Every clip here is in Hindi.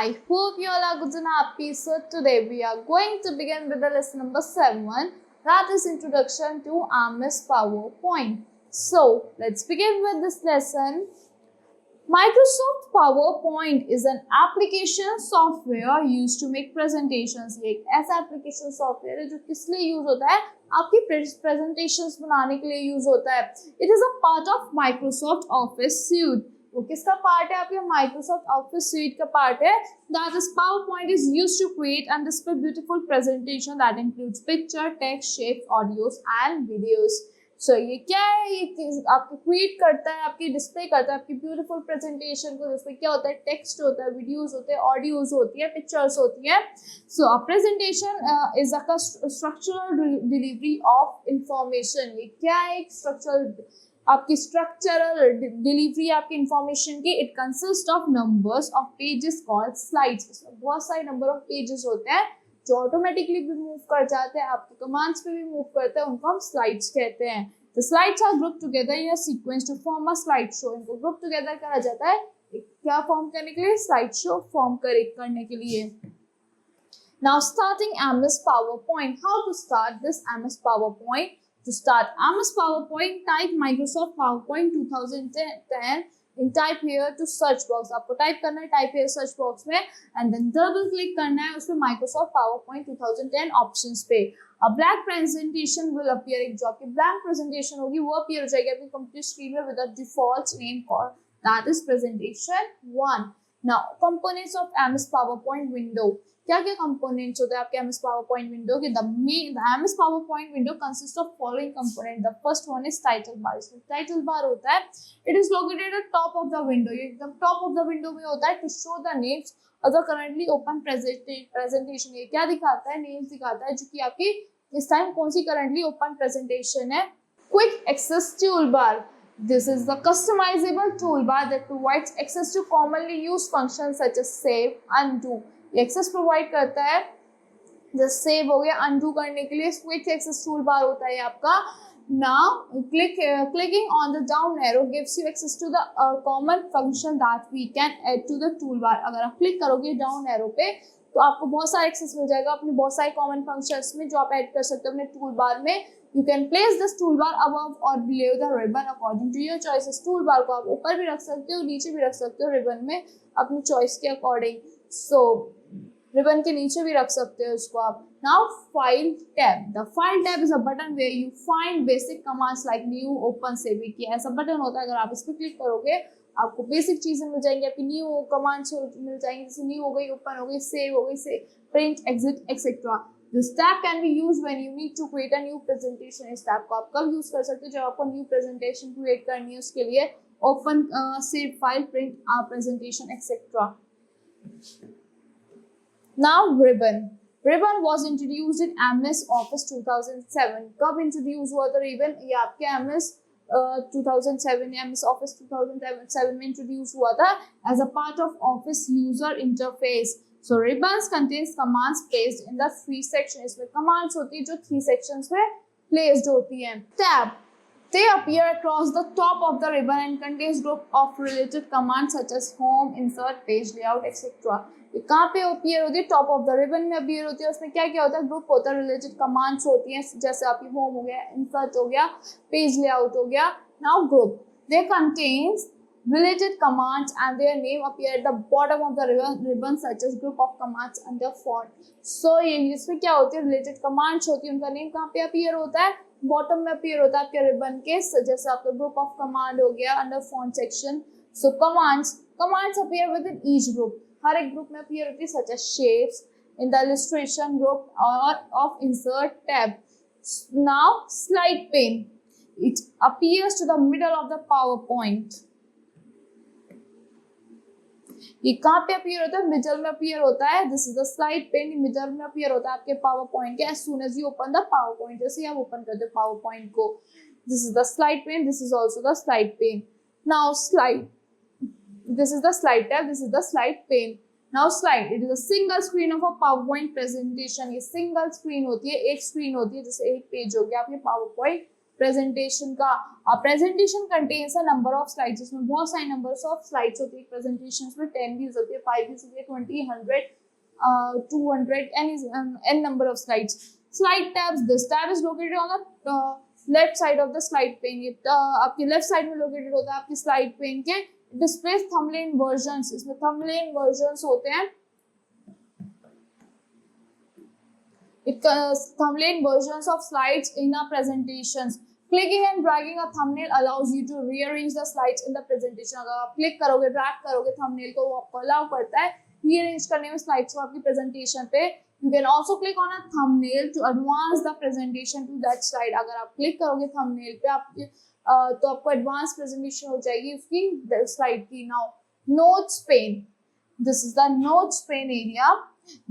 I hope you all are good and happy. So today we are going to begin with the lesson number 7, that is Introduction to MS PowerPoint. So let's begin with this lesson. Microsoft PowerPoint is an application software used to make presentations. ये एक ऐसा application software है जो किस लिए use होता है? आपकी presentations बनाने के लिए use होता है. It is a part of Microsoft Office suite. वो किसका पार्ट है? आपके Microsoft Office suite का पार्ट है. That is PowerPoint is used to create and display beautiful presentation that includes picture, text, shapes, audios and videos. So ये क्या है? ये आपको क्रिएट करता है, आपकी डिस्प्ले करता है आपकी ब्यूटीफुल प्रेजेंटेशन को, जिसमें क्या होता है? टेक्स्ट होता है, वीडियोस होते हैं, ऑडियोज होती है, पिक्चर्स होती है. So a presentation is a structural delivery of information. ये क्या है? एक आपकी स्ट्रक्चरल डिलीवरी आपकी इंफॉर्मेशन की. It consist of numbers of pages called slides. इसमें बहुत सारे नंबर ऑफ पेजेस होते हैं जो ऑटोमेटिकली भी मूव कर जाते हैं, आपके कमांड्स पे भी मूव करते हैं, उनको हम स्लाइड्स कहते हैं. The slides are group together in a sequence to form a slide show. इनको ग्रुप टुगेदर करा जाता है क्या फॉर्म करने के लिए? स्लाइड शो फॉर्म करने के लिए. Now starting MS PowerPoint. How to start this MS PowerPoint? To start MS PowerPoint, type Microsoft PowerPoint 2010 and type here to search box. आपको टाइप करना है टाइप here search box में and then डबल क्लिक करना है उसमें Microsoft PowerPoint 2010 ऑप्शंस पे. A blank presentation will appear. एक जो आपकी blank presentation होगी वो appear हो जाएगी आपकी कंप्यूटर स्क्रीन में with a default name called that is presentation 1. Now components of MS PowerPoint window. क्या क्या कंपोनेंट्स होते हैं आपके MS PowerPoint विंडो के? The MS PowerPoint window consists of following component. The first one is title bar. इसमें title bar होता है. It is located at top of the window. ये एकदम top of the window में होता है to show the names of the currently open presentation. ये क्या दिखाता है? names दिखाता है जो कि आपकी इस टाइम कौन सी currently open presentation है. Quick access toolbar. This is the customizable toolbar that provides access to commonly used functions such as save, undo. Access provide करता है. जैसे सेव हो गया, अनडू करने के लिए क्विक एक्सेस टूल बार होता है आपका. Now clicking on the down arrow gives you access to the common function that we can add to the tool bar. अगर आप क्लिक करोगे डाउन एरो पे तो आपको बहुत सारा एक्सेस मिल जाएगा अपने बहुत सारे कॉमन फंक्शंस में जो आप ऐड कर सकते हो अपने टूल बार में. You can place this tool bar above और below the ribbon according to your choices. Tool bar को आप ऊपर भी रख सकते हो, नीचे भी रख सकते हो रिबन में अपनी चॉइस के अकॉर्डिंग. सो रिबन के नीचे भी रख सकते हो इसको आप. Now file tab. The file tab is a button where you find basic commands like new, open, save. की ऐसा बटन होता है, अगर आप इस पर क्लिक करोगे आपको बेसिक चीजें मिल जाएंगी, आपकी न्यू कमांड्स मिल जाएंगी, जैसे न्यू हो गई, ओपन हो गई, सेव हो गई, print, exit etcetera. This tab can be used when you need to create a new presentation. इस टैब को आप कब यूज कर सकते हो? जब आपको न्यू प्रेजेंटेशन क्रिएट करनी है, उसके लिए open, save file, print presentation etcetera. Now ribbon. Ribbon was introduced in MS Office 2007. कब इंट्रोड्यूस हुआ था रिबन? ये आपके MS 2007 MS Office 2007 में इंट्रोड्यूस हुआ था as a part of Office user interface. So ribbons contains commands placed in the 3 sections. इसमें commands होती है जो 3 sections में placed होती हैं. Tab. They appear across the top of the ribbon and contains group of related commands such as home, insert, page layout, etc. ये कहाँ पे अपीयर होती है? टॉप ऑफ द रिबन में अपीयर होती है. उसमें क्या क्या होता है? ग्रुप होता है, रिलेटेड कमांड्स होती हैं जैसे आपकी होम हो गया, इंसर्ट हो गया, पेज लेआउट हो गया. Now group. They contains related commands and their name appear at the bottom of the ribbon such as group of commands under font. So ये इसमें क्या होती है? related commands होती है, उनका नेम कहाँ पे अपीयर होता है? बॉटम में अपीयर होता है आपके रिबन के. जैसे आपका ग्रुप ऑफ कमांड हो गया under font section. So commands appear within each group. हर एक ग्रुप में अपीयर होती है such as shapes in the illustration group और of insert tab. Now slide pane. It appears to the middle of the PowerPoint. ये कहाँ पे अपीयर होता है? मिडल में अपीयर होता है. This is the slide pane. Middle में अपीयर होता है आपके पावर पॉइंट के. As soon as you open the PowerPoint, जैसे आप ओपन करते हो पावर पॉइंट को. This is the slide pane. This is also the slide pane. Now slide. This is the slide tab. This is the slide pane. Now slide. It is a single screen of a PowerPoint presentation. ये single screen होती है, एक screen होती है, जैसे एक पेज हो गया आपके PowerPoint प्रेजेंटेशन का। Presentation contains a number of slides, इसमें बहुत सारे नंबर्स ऑफ स्लाइड्स होती है प्रेजेंटेशन में, 10 भी होती है, 5 भी होती है, 20, 100, 200, n number of slides. Slide tabs, this tab is located on the left side of the slide pane. ये आपकी लेफ्ट साइड में लोकेटेड होता है आपकी स्लाइड पेन के। डिस्प्ले थंबनेल वर्जन्स, इसमें थंबनेल वर्जन्स होते हैं, thumbnail versions of slides in a presentations. Clicking and dragging a thumbnail allows you to rearrange the slides in the presentation. अगर आप क्लिक करोगे, ड्रैग करोगे thumbnail को, वो आपको अलाउ करता है rearrange करने में slides को आपकी presentation पे। You can also click on a thumbnail to advance the presentation to that slide. अगर आप क्लिक करोगे thumbnail पे आपके तो आपको advanced presentation हो जाएगी उसकी slide की। Now notes pane, this is the notes pane area.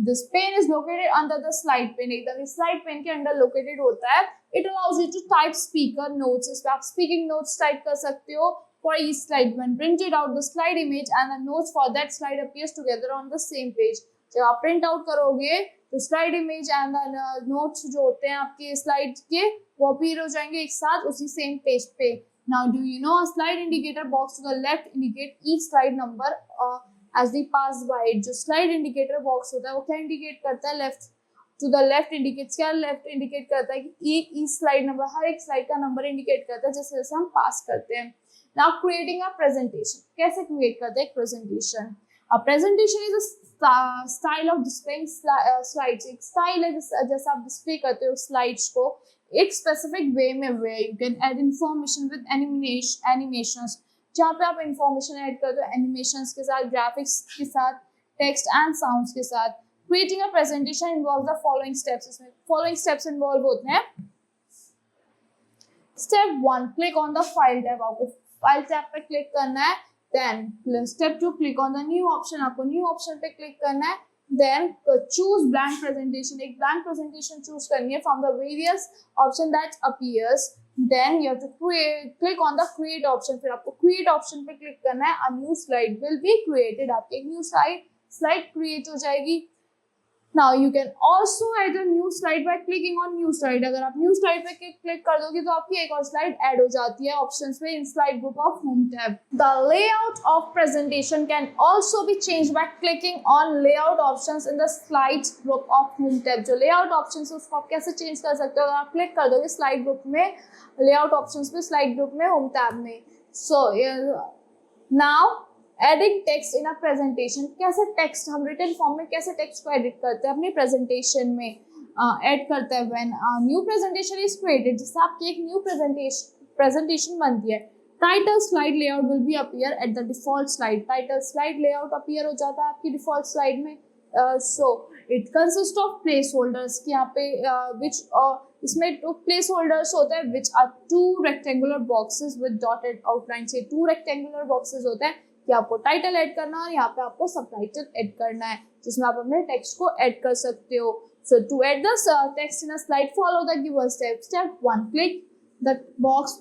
This pane is located under the slide pane. एकदम slide pane के अंदर located होता है। It allows you to type speaker notes. इसमें आप speaking notes type कर सकते हो for each slide. When printed out, the slide image and the notes for that slide appears together on the same page. जब आप print out करोगे तो slide image and the notes जो होते हैं आपके slide के वो appear हो जाएंगे एक साथ उसी same page पे। Now, do you know a slide indicator box to the left indicate each slide number as we pass by it. जो slide indicator box होता है वो क्या indicate करता है? Left to the left indicates, क्या left indicate करता है कि एक slide number, हर एक slide का number indicate करता है जैसे जैसे हम pass करते हैं। Now creating a presentation, कैसे create करते हैं एक presentation? A presentation is a style of displaying slides. एक style है जैसे आप display करते हो slides को एक specific way में, where you can add information with animations, जहाँ पे आप इंफॉर्मेशन ऐड करते हो एनिमेशंस के साथ, ग्राफिक्स के साथ, टेक्स्ट एंड साउंड्स के साथ। Creating a presentation involve the following steps, इसमें फॉलोइंग स्टेप्स इन्वॉल्व होते हैं। Step 1, click on the file tab, आपको फाइल टैब पे क्लिक करना है। Then step 2, click on the new option, आपको न्यू ऑप्शन पे क्लिक करना है। Then choose blank presentation, एक blank presentation choose करनी है from the various option that appears. Then you have to click on the create option, फिर आपको create option पे click करना है। A new slide will be created, आपकी एक new slide create हो जाएगी। Now you can also add a new slide by clicking on new slide. अगर आप new slide पे क्लिक कर दोगे तो आपकी एक और slide add हो जाती है options में in slide group of home tab. The layout of presentation can also be changed by clicking on layout options in the slides group of home tab. जो layout options है उसको आप कैसे change कर सकते हो? अगर आप click कर दोगे slide group में, layout options पे, slide group में, home tab में। So now adding text in a presentation, कैसे टेक्स्ट हम रिटन फॉर्म में कैसे टेक्स्ट को एडिट करते हैं अपनी प्रेजेंटेशन में ऐड करते हैं। When new presentation is created, जिससे आपकी एक न्यू प्रेजेंटेशन बनती है, title slide layout will be appear at the default slide, title slide layout appear हो जाता है आपकी डिफॉल्ट स्लाइड में। So it consist of placeholders की यहाँ पे विच इसमें प्लेस होल्डर्स होते हैं which are 2 rectangular boxes with dotted outline, से 2 रेक्टेंगुलर बॉक्सेस होते हैं कि आपको टाइटल ऐड करना है और यहाँ पे आपको सबटाइटल ऐड करना है जिसमें आप अपने टेक्स्ट को ऐड कर सकते हो। So to add the text in a slide, follow the given step. Step 1, click the box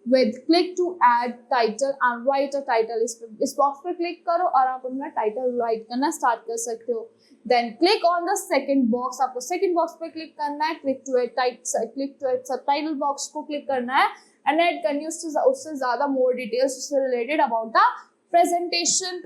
with click to add title and write a title. इस बॉक्स पे क्लिक करो और आप अपना टाइटल राइट करना स्टार्ट कर सकते हो। Then click on the second box, आपको सेकंड बॉक्स पे क्लिक करना है। Click to add subtitle box को क्लिक करना है एंड ऐड करनी है उससे ज्यादा मोर डिटेल्स उससे related about the presentation.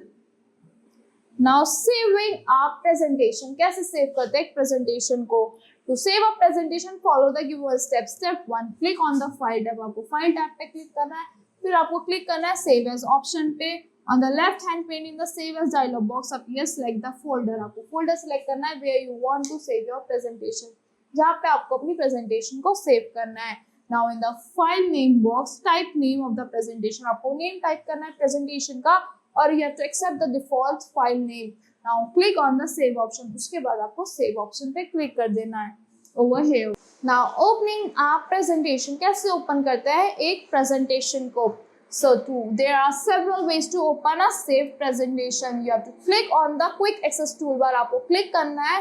Now saving a presentation, कैसे सेव करते हैं एक प्रेजेंटेशन को? To save a presentation, follow the given steps. Step 1, click on the file tab, आपको file tab पे क्लिक करना है, फिर आपको क्लिक करना है save as option पे। On the left hand pane in the save as dialog box appears, select the folder, आपको folder select करना है where you want to save your presentation, जहाँ पे आपको अपनी presentation को save करना है। Now in the file name box, type name of the presentation, आपको name type करना है presentation का और you have to accept the default file name. Now click on the save option, उसके बाद आपको save option पे क्लिक कर देना है over here. Now opening a presentation, कैसे ओपन करते हैं एक प्रेजेंटेशन को? So there are several ways to open a saved presentation. You have to click on the quick access toolbar, आपको क्लिक करना है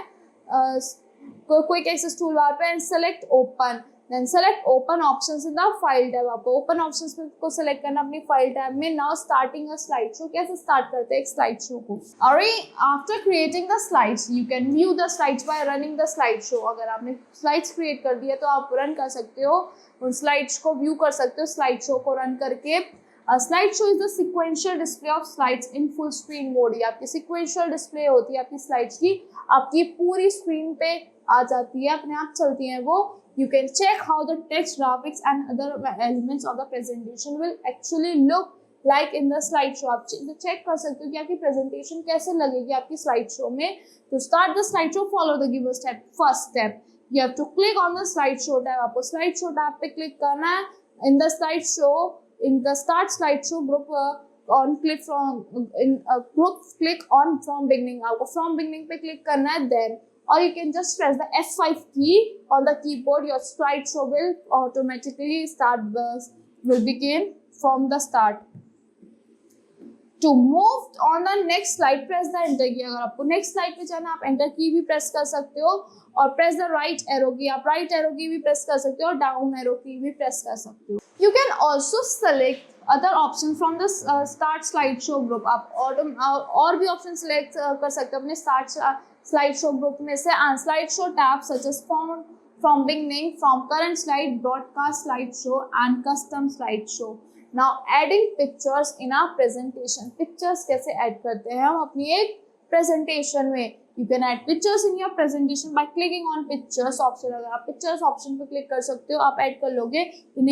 quick access toolbar पे and select open. Then select open options in the file tab, आपको ओपन ऑप्शंस को सेलेक्ट करना अपनी फाइल टैब में। Now starting a slide show, कैसे स्टार्ट करते हैं एक स्लाइड शो को। और after creating the slides you can view the slides by running the slide show. अगर आपने स्लाइड्स क्रिएट कर दिया तो आप रन कर सकते हो, उन स्लाइड्स को व्यू कर सकते हो स्लाइड शो को रन करके। Slide show is the sequential display of slides in full screen mode. ये आपकी सिक्वेंशियल डिस्प्ले होती है आपकी स्लाइड्स की, आपकी पूरी स्क्रीन पे आ जाती है, अपने आप चलती हैं वो। You can check how the text, graphics and other elements of the presentation will actually look like in the slideshow. आप चेक कर सकते हो कि आपकी प्रेजेंटेशन कैसे लगेगी आपकी स्लाइड शो में। To start the slideshow, follow the given step. First step, you have to click on the slideshow tab. आपको slideshow tab पे क्लिक करना है। In the slideshow, in the start slideshow group on click from in group click on from beginning, आपको from beginning पे क्लिक करना है। Then or you can just press the F5 key on the keyboard. Your slideshow will automatically will begin from the start. To move on the next slide, press the enter key. अगर आपको next slide पे जाना, आप enter key भी press कर सकते हो, और press the right arrow key, आप right arrow key भी press कर सकते हो, और down arrow key भी press कर सकते हो. You can also select other option from the start slideshow group. आप और भी option select कर सकते हो अपने start slideshow group में से। and slideshow tab such as from beginning, from current slide, broadcast slideshow and custom slideshow. Now adding pictures in our presentation. Pictures कैसे add करते हैं हम अपनी एक presentation में। You can add pictures in your presentation by clicking on pictures option. अगर आप pictures option पे click कर सकते हो, आप add कर लोगे in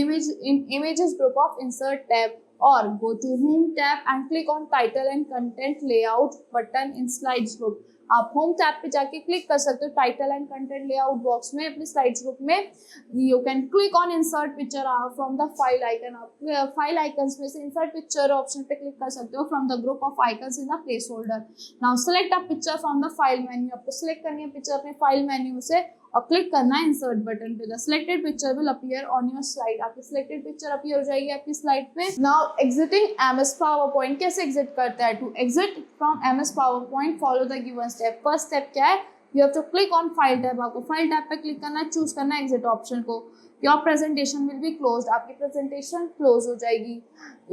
images group of insert tab, or go to home tab and click on title and content layout button in slides group. आप होम टैब पे जाके क्लिक कर सकते हो title and content layout box में अपने स्लाइड्स ग्रुप में। You can click on insert picture from the file icon. आप फाइल आइकन्स में से इंसर्ट पिक्चर ऑप्शन पे क्लिक कर सकते हो from the group of icons in the place holder. Now select a picture from the file menu, आपको सिलेक्ट करनी है पिक्चर अपने फाइल मेन्यू से और क्लिक करना है इंसर्ट बटन पे। The selected picture will appear on your slide, आपकी सिलेक्टेड पिक्चर अपीयर हो जाएगी आपकी स्लाइड पे। Now exiting MS PowerPoint, कैसे एग्जिट करता है। To exit from MS PowerPoint follow the given step. First step क्या है, you have to click on file tab, आपको फाइल टैब पे क्लिक करना है, चूज करना है एग्जिट ऑप्शन को। Your presentation will be closed, आपकी प्रेजेंटेशन क्लोज हो जाएगी।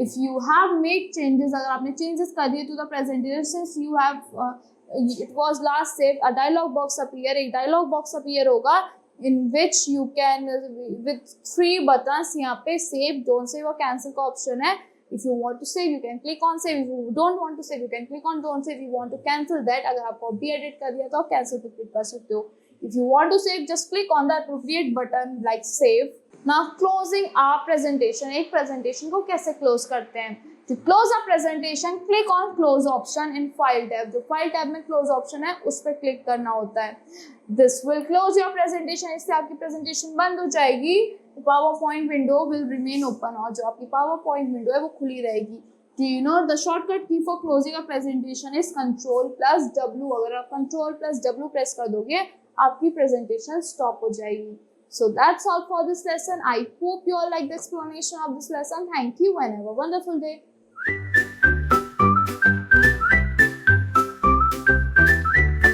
If you have made changes, अगर आपने चेंजेस कर दिए to the presentation you have it was last saved, a dialog box appear, एक dialog box appear होगा in which you can with 3 buttons यहाँ पे save, don't save और cancel का option है। If you want to save you can click on save, if you don't want to save you can click on don't save, if you want to cancel that, अगर आपको अभी edit कर दिया तो आप cancel पे click कर सकते हो। If you want to save just click on the appropriate button like save. Now closing our presentation, एक presentation को कैसे close करते हैं। To close a presentation, click on close option in file tab. जो file tab में close option है उस पर click करना होता है। This will close your presentation, इससे आपकी presentation बंद हो जाएगी। PowerPoint window will remain open, और जो आपकी PowerPoint window है वो खुली रहेगी। Do you know the shortcut key for closing a presentation is Ctrl+W। अगर आप Ctrl+W press कर दोगे आपकी presentation stop हो जाएगी। So that's all for this lesson. I hope you all like the explanation of this lesson. Thank you and have a wonderful day.